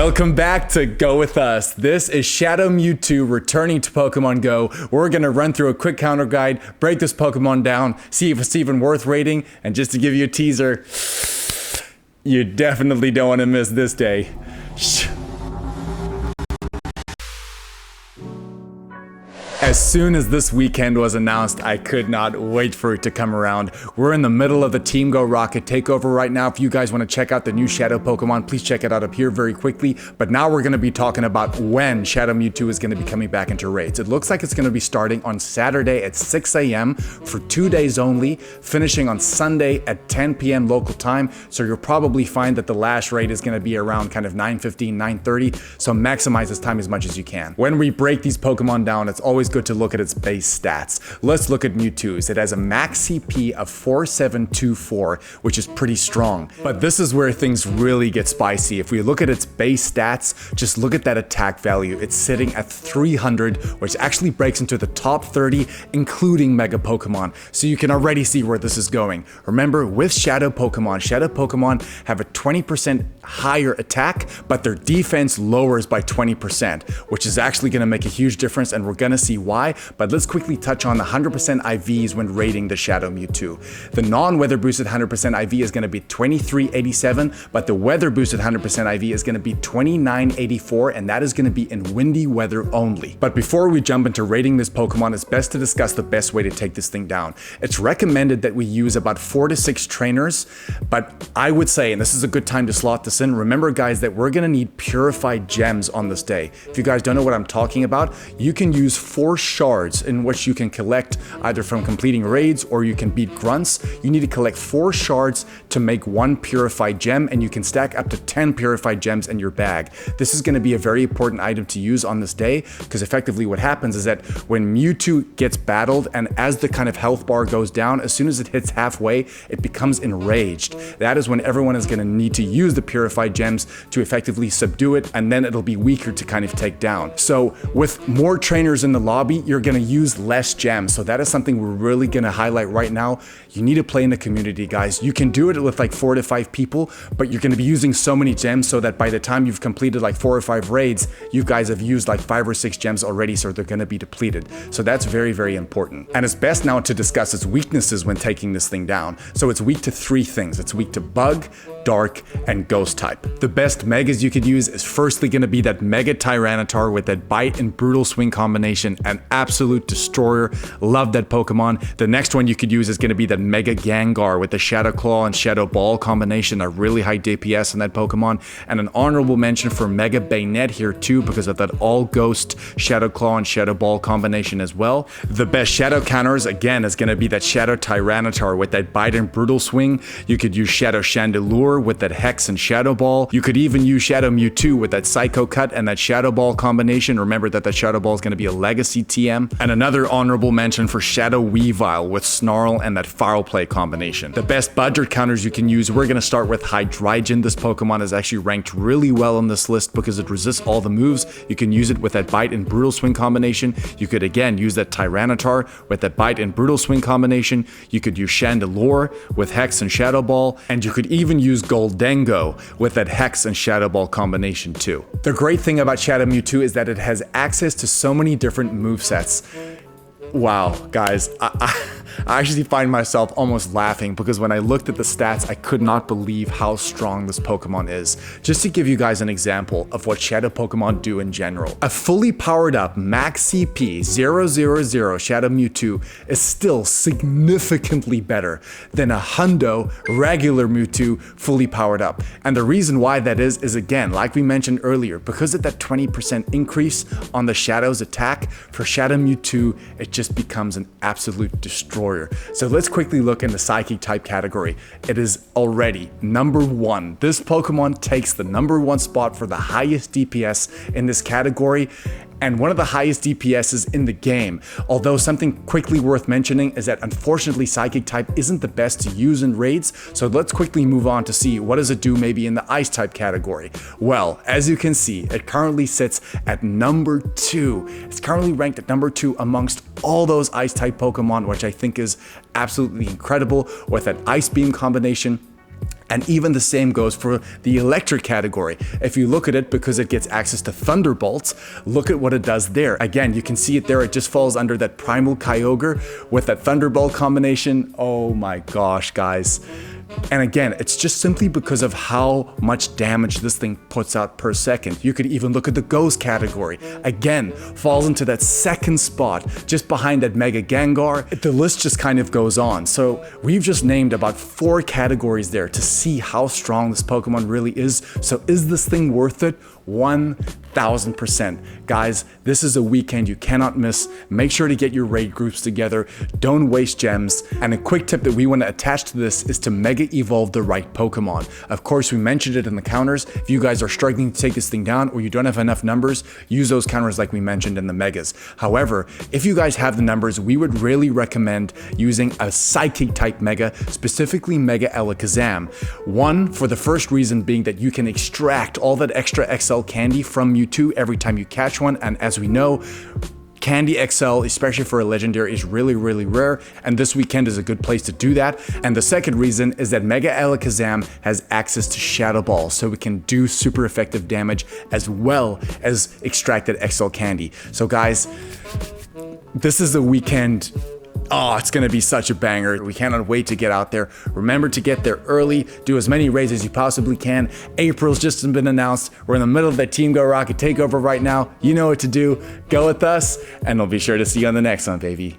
Welcome back to Go With Us. This is Shadow Mewtwo returning to Pokemon Go. We're going to run through a quick counter guide, break this Pokemon down, see if it's even worth rating, and just to give you a teaser, you definitely don't want to miss this day. As soon as this weekend was announced, I could not wait for it to come around. We're in the middle of the Team Go Rocket takeover right now. If you guys want to check out the new Shadow Pokemon, please check it out up here very quickly. But now we're going to be talking about when Shadow Mewtwo is going to be coming back into raids. It looks like it's going to be starting on Saturday at 6 a.m. for 2 days only, finishing on Sunday at 10 p.m. local time. So you'll probably find that the last raid is going to be around kind of 9:15, 9:30. So maximize this time as much as you can. When we break these Pokemon down, it's always good to look at its base stats. Let's look at Mewtwo's. It has a max CP of 4724, which is pretty strong. But this is where things really get spicy. If we look at its base stats, just look at that attack value. It's sitting at 300, which actually breaks into the top 30, including Mega Pokemon. So you can already see where this is going. Remember, with Shadow Pokemon have a 20% higher attack, but their defense lowers by 20%, which is actually going to make a huge difference, and we're going to see why. But let's quickly touch on the 100% IVs when rating the Shadow Mewtwo. The non-weather boosted 100% IV is going to be 2387, but the weather boosted 100% IV is going to be 2984, and that is going to be in windy weather only. But before we jump into rating this Pokemon, it's best to discuss the best way to take this thing down. It's recommended that we use about 4 to 6 trainers, but I would say, and this is a good time to slot this in, remember guys that we're going to need purified gems on this day. If you guys don't know what I'm talking about, you can use 4 shards in which you can collect either from completing raids or you can beat grunts. You need to collect 4 shards to make 1 purified gem, and you can stack up to 10 purified gems in your bag. This is going to be a very important item to use on this day, because effectively what happens is that when Mewtwo gets battled and as the kind of health bar goes down, as soon as it hits halfway, it becomes enraged. That is when everyone is going to need to use the purified gems to effectively subdue it, and then it'll be weaker to kind of take down. So with more trainers in the lobby, you're going to use less gems. So that is something we're really going to highlight right now. You need to play in the community, guys. You can do it with like 4 to 5 people, but you're going to be using so many gems so that by the time you've completed like 4 or 5 raids, you guys have used like 5 or 6 gems already, so they're going to be depleted. So that's very, very important. And it's best now to discuss its weaknesses when taking this thing down. So it's weak to 3 things. It's weak to bug, dark, and ghost type. The best megas you could use is firstly going to be that Mega Tyranitar with that bite and brutal swing combination, an absolute destroyer. Love that Pokemon. The next one you could use is going to be that Mega Gengar with the Shadow Claw and Shadow Ball combination, a really high DPS in that Pokemon. And an honorable mention for Mega Bayonet here too, because of that all ghost Shadow Claw and Shadow Ball combination as well. The best Shadow counters again is going to be that Shadow Tyranitar with that bite and brutal swing. You could use Shadow Chandelure with that Hex and Shadow Ball. You could even use Shadow Mewtwo with that Psycho Cut and that Shadow Ball combination. Remember that the Shadow Ball is going to be a legacy TM. And another honorable mention for Shadow Weavile with Snarl and that Foul Play combination. The best budget counters you can use, we're going to start with Hydreigon. This Pokemon is actually ranked really well on this list because it resists all the moves. You can use it with that Bite and Brutal Swing combination. You could again use that Tyranitar with that Bite and Brutal Swing combination. You could use Chandelure with Hex and Shadow Ball, and you could even use Goldengo with that Hex and Shadow Ball combination too. The great thing about Shadow Mewtwo is that it has access to so many different movesets. Wow, guys, I actually find myself almost laughing because when I looked at the stats, I could not believe how strong this Pokemon is. Just to give you guys an example of what Shadow Pokemon do in general. A fully powered up max CP 000 Shadow Mewtwo is still significantly better than a hundo regular Mewtwo fully powered up. And the reason why that is again, like we mentioned earlier, because of that 20% increase on the Shadow's attack, for Shadow Mewtwo, it just becomes an absolute destroyer. So let's quickly look in the Psychic type category. It is already number 1. This Pokemon takes the number 1 spot for the highest DPS in this category, and one of the highest DPSs in the game. Although something quickly worth mentioning is that unfortunately Psychic type isn't the best to use in raids, so let's quickly move on to see what does it do maybe in the Ice type category. Well, as you can see, it currently sits at number 2. It's currently ranked at number 2 amongst all those Ice type Pokemon, which I think is absolutely incredible with that Ice Beam combination. And even the same goes for the electric category. If you look at it, because it gets access to Thunderbolts, look at what it does there. Again, you can see it there. It just falls under that Primal Kyogre with that Thunderbolt combination. Oh my gosh, guys. And again, it's just simply because of how much damage this thing puts out per second. You could even look at the Ghost category. Again, falls into that second spot, just behind that Mega Gengar. The list just kind of goes on. So we've just named about 4 categories there to see how strong this Pokemon really is. So is this thing worth it? 1000%. Guys, this is a weekend you cannot miss. Make sure to get your raid groups together. Don't waste gems. And a quick tip that we want to attach to this is to Mega Evolve the right Pokemon. Of course, we mentioned it in the counters. If you guys are struggling to take this thing down or you don't have enough numbers, use those counters like we mentioned in the Megas. However, if you guys have the numbers, we would really recommend using a Psychic type Mega, specifically Mega Alakazam. One, for the first reason being that you can extract all that extra XL candy from Mewtwo every time you catch one, and as we know, Candy XL, especially for a legendary, is really, really rare, and this weekend is a good place to do that. And the second reason is that Mega Alakazam has access to Shadow Ball, so we can do super effective damage as well as extracted XL candy. So guys, this is a weekend. Oh, it's gonna be such a banger. We cannot wait to get out there. Remember to get there early, do as many raids as you possibly can. April's just been announced. We're in the middle of that Team Go Rocket takeover right now. You know what to do. Go with us, and I'll be sure to see you on the next one, baby.